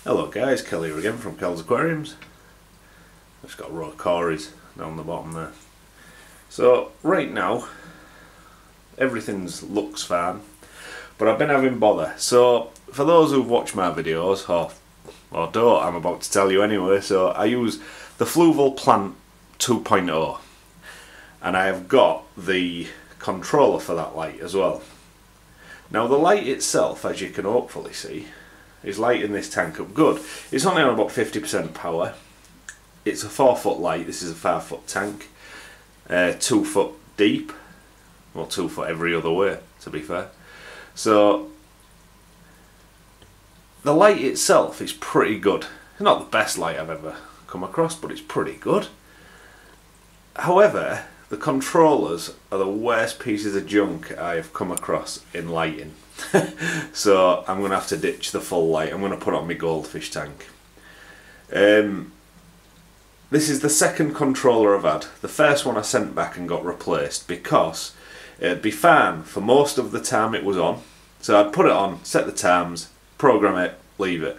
Hello guys, Kelly here again from Kel's Aquariums. Just got a row of cories down the bottom there. So right now everything's looks fine, but I've been having bother. So for those who've watched my videos, or don't, I'm about to tell you anyway. So I use the Fluval Plant 2.0 and I have got the controller for that light as well. Now the light itself, as you can hopefully see, is lighting this tank up good. It's only on about 50% power. It's a 4-foot light. This is a 5-foot tank, 2 foot deep, well 2 foot every other way to be fair. So the light itself is pretty good. It's not the best light I've ever come across, but it's pretty good. However, the controllers are the worst pieces of junk I've come across in lighting. So I'm going to have to ditch the full light. I'm going to put on my goldfish tank. This is the second controller I've had. The first one I sent back and got replaced because it'd be fine for most of the time it was on. So I'd put it on, set the times, program it, leave it.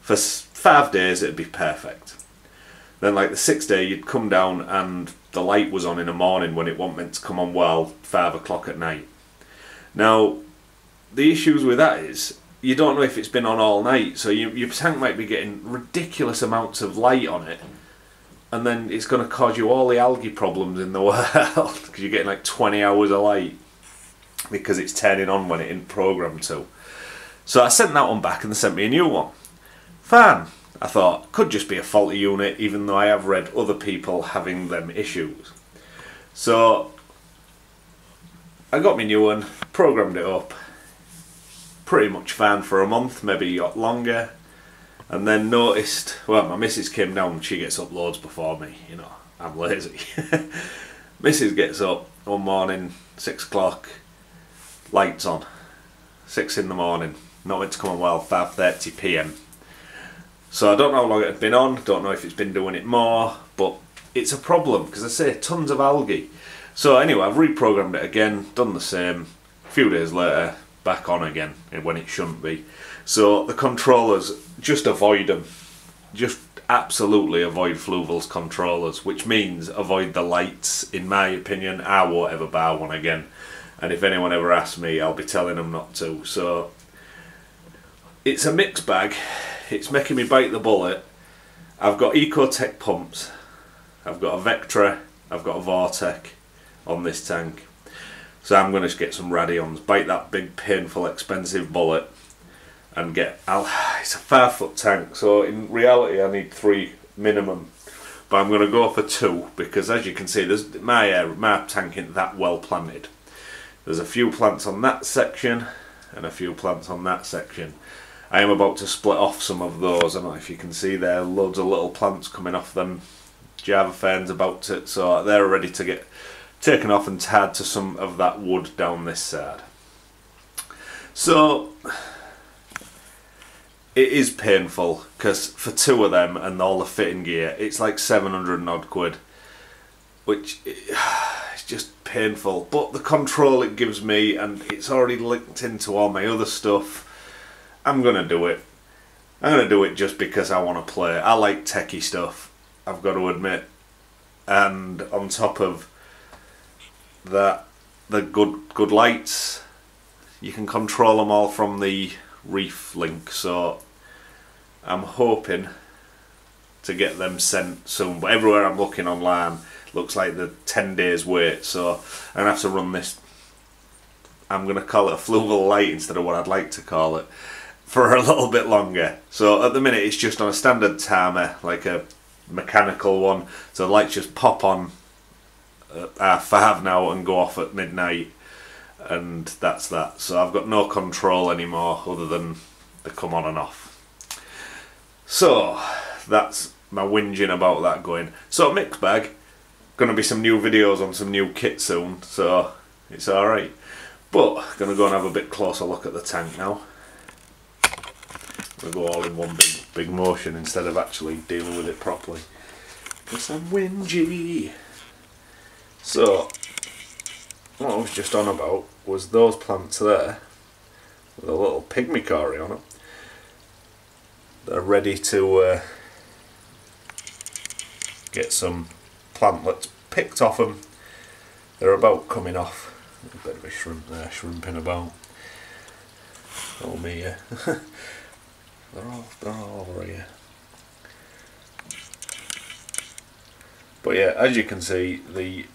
For 5 days it'd be perfect. Then like the 6th day you'd come down and the light was on in the morning when it wasn't meant to come on well 5 o'clock at night. Now the issues with that is you don't know if it's been on all night, so your tank might be getting ridiculous amounts of light on it, and then it's going to cause you all the algae problems in the world because you're getting like 20 hours of light because it's turning on when it isn't programmed to. So I sent that one back and they sent me a new one. Fine. I thought, could just be a faulty unit, even though I have read other people having them issues. So I got my new one, programmed it up, pretty much fine for a month, maybe longer, and then noticed, well, my missus came down, she gets up loads before me, you know, I'm lazy. Missus gets up one morning, 6 o'clock, lights on, 6 in the morning, not meant to come on well, 5:30 PM. So I don't know how long it had been on, don't know if it's been doing it more, but it's a problem, because I say tons of algae. So anyway, I've reprogrammed it again, done the same, a few days later, back on again when it shouldn't be. So the controllers, just avoid them. Just absolutely avoid Fluval's controllers, which means avoid the lights. In my opinion, I won't ever buy one again. And if anyone ever asks me, I'll be telling them not to. So it's a mixed bag. It's making me bite the bullet. I've got Ecotech pumps. I've got a Vectra. I've got a Vortec on this tank. So I'm going to get some Radions, bite that big, painful, expensive bullet, and get. It's a 5-foot tank, so in reality I need 3 minimum, but I'm going to go for 2 because, as you can see, there's my tank isn't that well planted. There's a few plants on that section and a few plants on that section. I am about to split off some of those. I don't know if you can see there, loads of little plants coming off them. Java ferns about it, so they're ready to get taken off and tied to some of that wood down this side. So it is painful because for 2 of them and all the fitting gear it's like 700 and odd quid, which is just painful. But the control it gives me, and it's already linked into all my other stuff, I'm gonna do it. I'm gonna do it just because I want to play. I like techie stuff, I've got to admit, and on top of that, the good lights, you can control them all from the reef link, so I'm hoping to get them sent soon. But everywhere I'm looking online looks like the 10 days wait, so I'm gonna have to run this. I'm gonna call it a Fluval light instead of what I'd like to call it, for a little bit longer. So at the minute it's just on a standard timer, like a mechanical one, so the lights just pop on at 5 now and go off at midnight, and that's that. So I've got no control anymore other than they come on and off. So that's my whinging about that going. So mixed bag, gonna be some new videos on some new kit soon, so it's alright. But gonna go and have a bit closer look at the tank now. We'll go all in one big motion instead of actually dealing with it properly, because I'm whingy. So what I was just on about was those plants there with a little pygmy cory on them. they're ready to get some plantlets picked off them. They're about coming off. A bit of a shrimp there, shrimping about. Oh me, yeah. they're all over here. But yeah, as you can see, the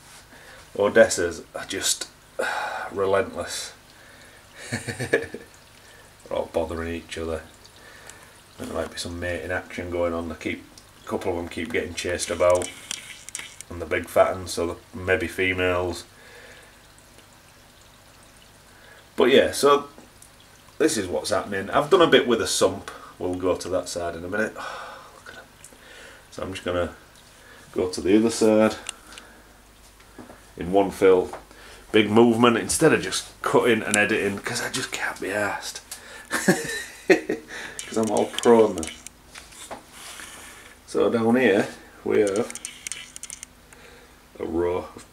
Odessas are just relentless. They're all bothering each other. There might be some mating action going on. A couple of them keep getting chased about, and the big fat ones, so maybe females. But yeah, so this is what's happening. I've done a bit with a sump. We'll go to that side in a minute. Oh, look at them. So I'm just gonna go to the other side in one fill. Big movement instead of just cutting and editing, because I just can't be arsed. Because I'm all pro on that. So down here we have a row of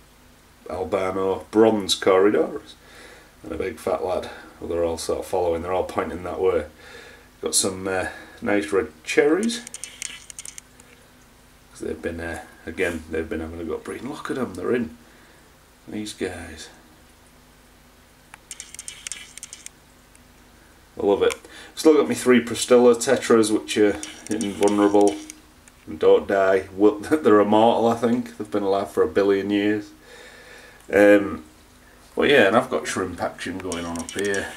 albino bronze corridors and a big fat lad. Well, they're all sort of following, they're all pointing that way. Got some nice red cherries. They've been again, they've been having a go at breeding. Look at them, they're in. These guys. I love it. Still got me 3 Prostilla tetras, which are invulnerable and don't die. They're immortal, I think. They've been alive for 1 billion years. But yeah, and I've got shrimp action going on up here.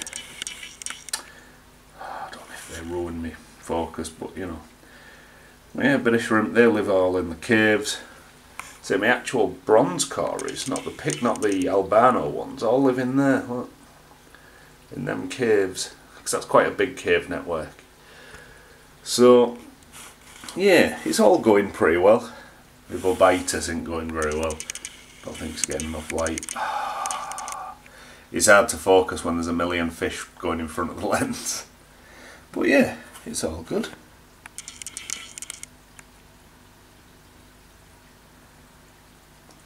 I don't know if they ruin me focus, but you know. Yeah, a bit of shrimp. They live all in the caves. So my actual bronze cories, not the albino ones, all live in there. Look, in them caves, because that's quite a big cave network. So yeah, it's all going pretty well. The Bobitus isn't going very well. Don't think it's getting enough light. It's hard to focus when there's a million fish going in front of the lens. But yeah, it's all good.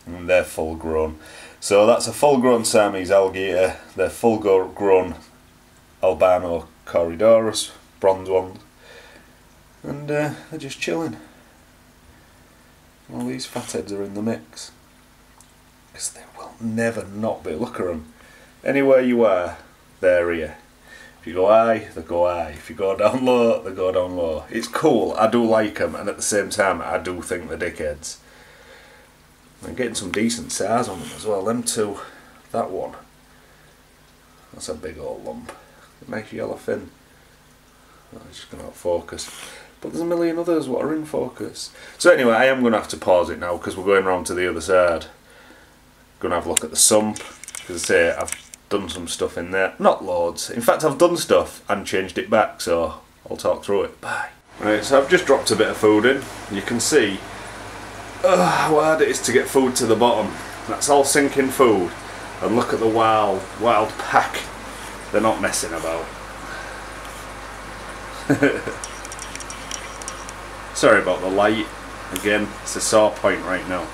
And they're full grown. So that's a full grown Siamese alligator. They're full grown albino corridorus, bronze ones. And they're just chilling. All these fatheads are in the mix. Because they will never not be. Look at them. Anywhere you are, they're here. If you go high, they go high. If you go down low, they go down low. It's cool. I do like them, and at the same time, I do think they're dickheads. I'm getting some decent size on them as well. Them two, that one. That's a big old lump. A nice yellow fin. Oh, it's just going to focus. But there's a million others what are in focus. So anyway, I am going to have to pause it now because we're going round to the other side. Going to have a look at the sump. Because I say, I've done some stuff in there. Not loads. In fact, I've done stuff and changed it back, so I'll talk through it. Bye. Right, so I've just dropped a bit of food in. You can see how hard it is to get food to the bottom. That's all sinking food. And look at the wild pack. They're not messing about. Sorry about the light. Again, it's a sore point right now.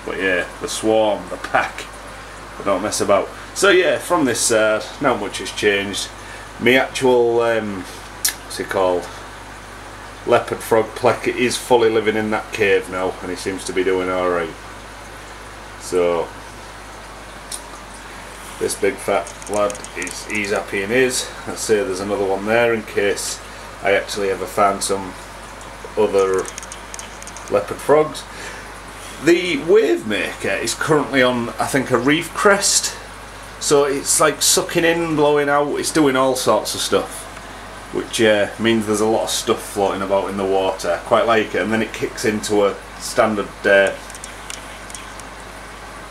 But yeah, the swarm, the pack, they don't mess about. So yeah, from this side, not much has changed. My actual, what's it called? Leopard frog plec is fully living in that cave now, and he seems to be doing alright. So this big fat lad, he's happy in his. I say there's another one there in case I actually ever find some other leopard frogs. The wave maker is currently on, I think, a reef crest, so it's like sucking in, blowing out, it's doing all sorts of stuff, which means there's a lot of stuff floating about in the water. I quite like it, and then it kicks into a standard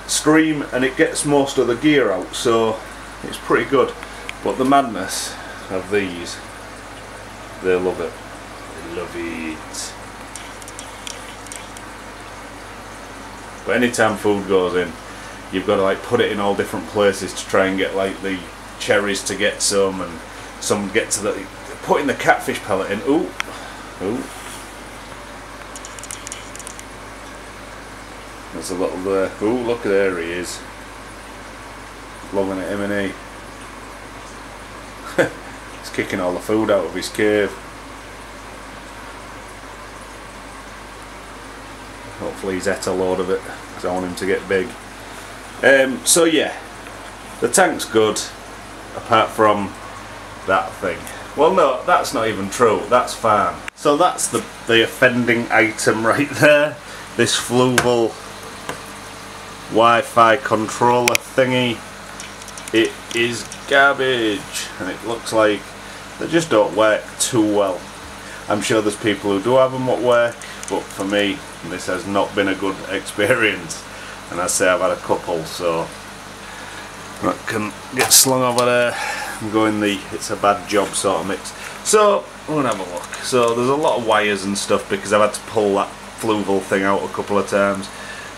stream and it gets most of the gear out, so it's pretty good. But the madness of these, they love it. They love it. But anytime food goes in, you've got to like put it in all different places to try and get like the cherries to get some, and some get to the putting the catfish pellet in. Ooh, ooh. There's a little there. Ooh, look, there he is. Loving it, him and he. He's kicking all the food out of his cave. Hopefully he's ate a load of it, because I want him to get big. So yeah, the tank's good, apart from that thing. Well no, that's not even true, that's fine. So that's the offending item right there. This Fluval WiFi controller thingy. It is garbage, and it looks like they just don't work too well. I'm sure there's people who do have them at work, but for me this has not been a good experience, and I say I've had a couple, so that can get slung over there and go in the it's a bad job sort of mix. So we're gonna have a look. So there's a lot of wires and stuff because I've had to pull that Fluval thing out a couple of times,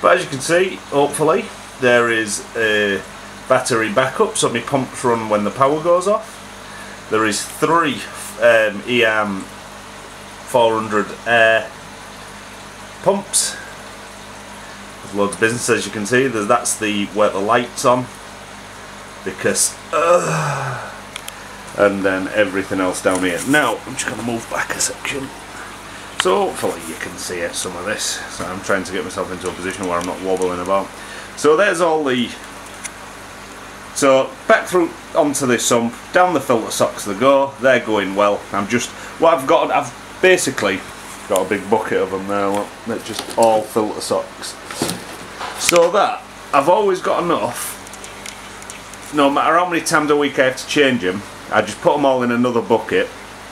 but as you can see, hopefully there is a battery backup so my pumps run when the power goes off. There is 3 EM 400 air pumps. There's loads of business, as you can see. That's the where the light's on, because and then everything else down here. Now I'm just going to move back a section so hopefully you can see some of this. So I'm trying to get myself into a position where I'm not wobbling about. So there's all the, so back through onto this sump, down the filter socks they go. They're going well. I've basically got a big bucket of them there. Look, they're just all filter socks. So that I've always got enough. No matter how many times a week I have to change them, I just put them all in another bucket,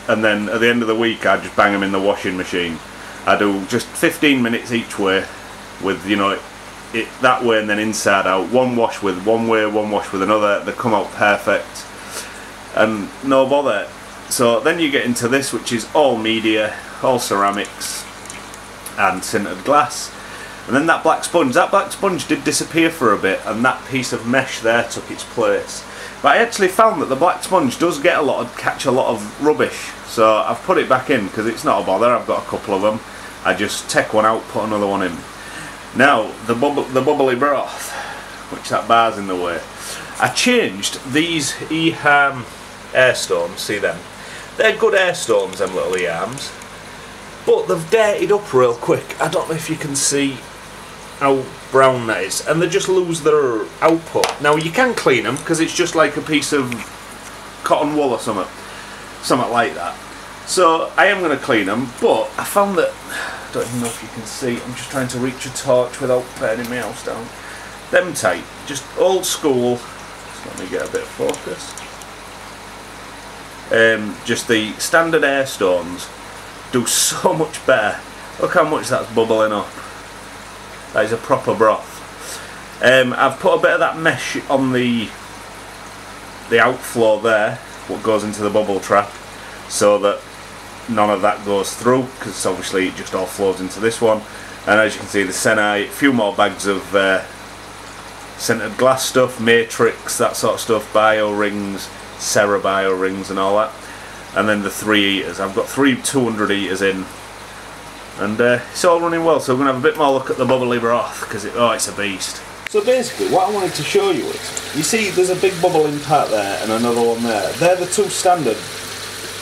and then at the end of the week I just bang them in the washing machine. I do just 15 minutes each way, with, you know, it that way and then inside out. One wash with one way, one wash with another. They come out perfect and no bother. So then you get into this, which is all media, all ceramics and sintered glass. And then that black sponge did disappear for a bit, and that piece of mesh there took its place. But I actually found that the black sponge does get catch a lot of rubbish, so I've put it back in because it's not a bother. I've got a couple of them. I just take one out, put another one in. Now the bubbly broth, which that bar's in the way. I changed these air stones. See them? They're good air stones, them little arms. But they've dirtied up real quick. I don't know if you can see how brown that is, and they just lose their output. Now you can clean them because it's just like a piece of cotton wool or something like that. So I am going to clean them, but I found that, I don't even know if you can see, I'm just trying to reach a torch without burning my house down. Them tight, just old school. So let me get a bit of focus. Just the standard air stones do so much better. Look how much that's bubbling up. That is a proper broth. I've put a bit of that mesh on the outflow there, what goes into the bubble trap, so that none of that goes through, because obviously it just all flows into this one. And as you can see, the Senai, a few more bags of scented glass stuff, matrix, that sort of stuff, bio rings, Cera bio rings and all that. And then the 3 heaters. I've got 3 200 heaters in, and it's all running well. So we're going to have a bit more look at the bubbly broth, because it's a beast. So basically what I wanted to show you is, you see there's a big bubbling part there and another one there. They're the 2 standard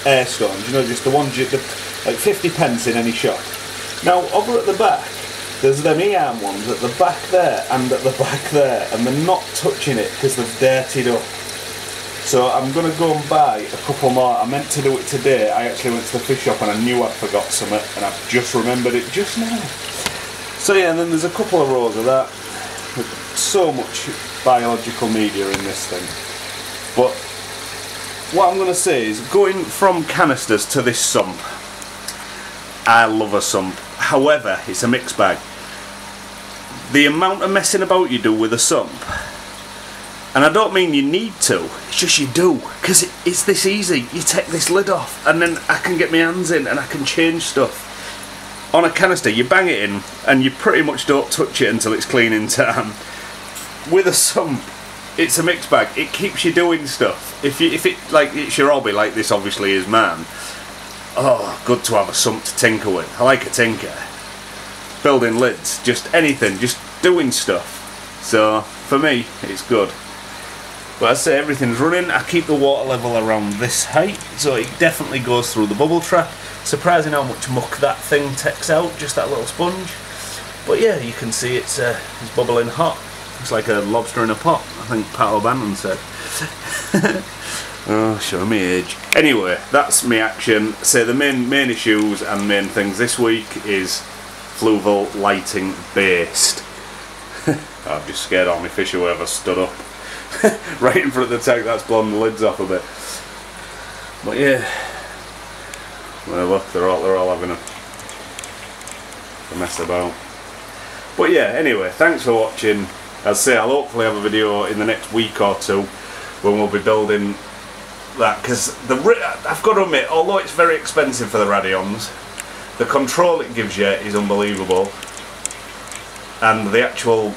air stones, you know, just the ones like 50 pence in any shop. Now over at the back there's them E-arm ones at the back there and at the back there, and they're not touching it because they've dirtied up. So I'm going to go and buy a couple more. I meant to do it today. I actually went to the fish shop and I knew I'd forgot something, and I've just remembered it just now. So yeah, and then there's a couple of rows of that. With so much biological media in this thing. But what I'm going to say is, going from canisters to this sump, I love a sump. However, it's a mixed bag. The amount of messing about you do with a sump, and I don't mean you need to, it's just you do, because it's this easy. You take this lid off and then I can get my hands in and I can change stuff. On a canister you bang it in and you pretty much don't touch it until it's clean in time. With a sump, it's a mixed bag. It keeps you doing stuff. If it, like, it's your hobby, like this obviously is man, oh, good to have a sump to tinker with. I like a tinker. Building lids, just anything, just doing stuff. So for me it's good. But as I say, everything's running. I keep the water level around this height, so it definitely goes through the bubble trap. Surprising how much muck that thing takes out, just that little sponge. But yeah, you can see it's bubbling hot. It's like a lobster in a pot, I think Pat O'Bannon said. Oh, show me age. Anyway, that's my action. So the main issues and main things this week is Fluval lighting based. I've just scared all my fish away. I've stood up right in front of the tank. That's blown the lids off a bit. But yeah, well look, they're all having a mess about. But yeah, anyway, thanks for watching. As I say, I'll hopefully have a video in the next week or two when we'll be building that, because I've got to admit, although it's very expensive for the Radions, the control it gives you is unbelievable, and the actual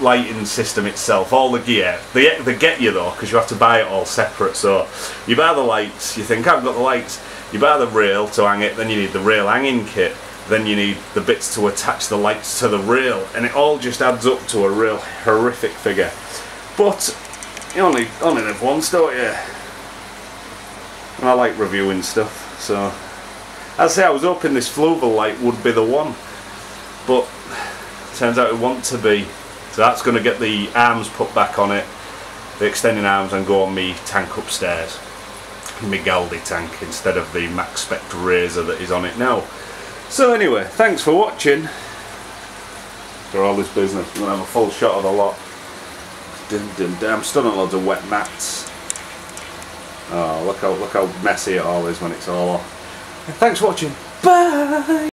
lighting system itself, all the gear, they get you though, because you have to buy it all separate. So you buy the lights, you think I've got the lights, you buy the rail to hang it, then you need the rail hanging kit, then you need the bits to attach the lights to the rail, and it all just adds up to a real horrific figure. But you only live once, don't you? And I like reviewing stuff, so as I say, I was hoping this Fluval light would be the one, but turns out it won't to be. So that's going to get the arms put back on it, the extending arms, and go on me tank upstairs, my Galdi tank, instead of the Max Spec Razor that is on it now. So anyway, thanks for watching. For all this business, I'm going to have a full shot of the lot. I'm still on loads of wet mats. Oh, look how messy it all is when it's all off. Thanks for watching. Bye!